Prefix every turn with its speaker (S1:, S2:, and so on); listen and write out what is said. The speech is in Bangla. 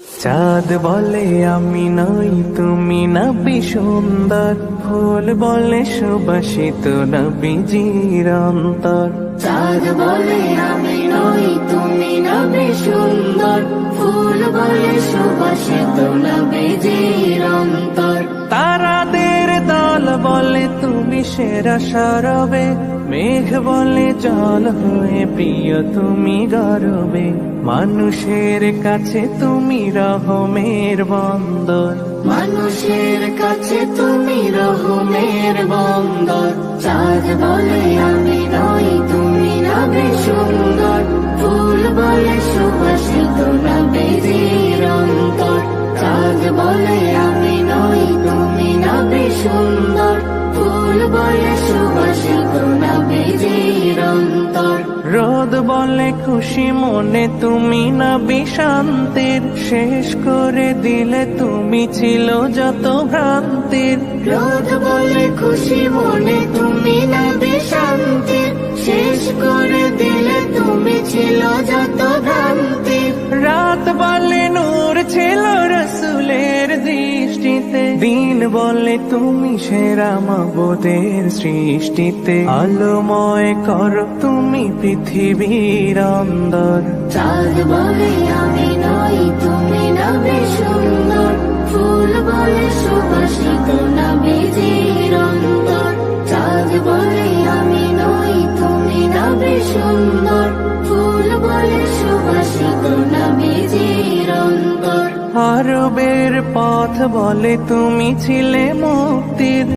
S1: চাঁদ বলে আমি নই তুমি নবী সুন্দর, ফুল বলে সুবাসিত নবীজির অন্তর।
S2: চাঁদ বলে আমি নই তুমি নবী সুন্দর, ফুল বলে সুবাসিত নবীজির অন্তর।
S1: তারাদের দল বলে তুমি সেরা সরবে, মেঘ বলে জল হয়ে প্রিয় তুমি গর্বে। মানুষের কাছে তুমি রহমের বন্দর,
S2: মানুষের কাছে তুমি রহমের বন্দর। চাঁদ বলে আমি নই তুমি নবী সুন্দর, ফুল বলে সুবাসিত নবীজির অন্তর। চাঁদ বলে আমি নই তুমি নবী সুন্দর, ফুল বলে সুবাসিত নবীজির অন্তর।
S1: রোদ বলে খুশি মনে তুমি নবী শান্তির, শেষ করে দিলে তুমি ছিল যত ভ্রান্তির।
S2: রোদ বলে খুশি মনে তুমি নবী শান্তির, শেষ করে দিলে তুমি ছিল যত ভ্রান্তির।
S1: রাত বলে নূর ছিল রসুলের দৃষ্টিতে, দিন বলে তুমি সেরা মাবুদের সৃষ্টিতে। আলোময় করো তুমি পৃথিবীর অন্দর।
S2: চাঁদ বলে আমি নই তুমি নবী সুন্দর, ফুল বলে সুবাসিত নবীজির অন্তর। চাঁদ বলে আমি নই তুমি নবী সুন্দর, ফুল বলে সুবাসিত নবীজির অন্তর।
S1: আরবের পথ বলে তুমি ছিলে মুক্তির,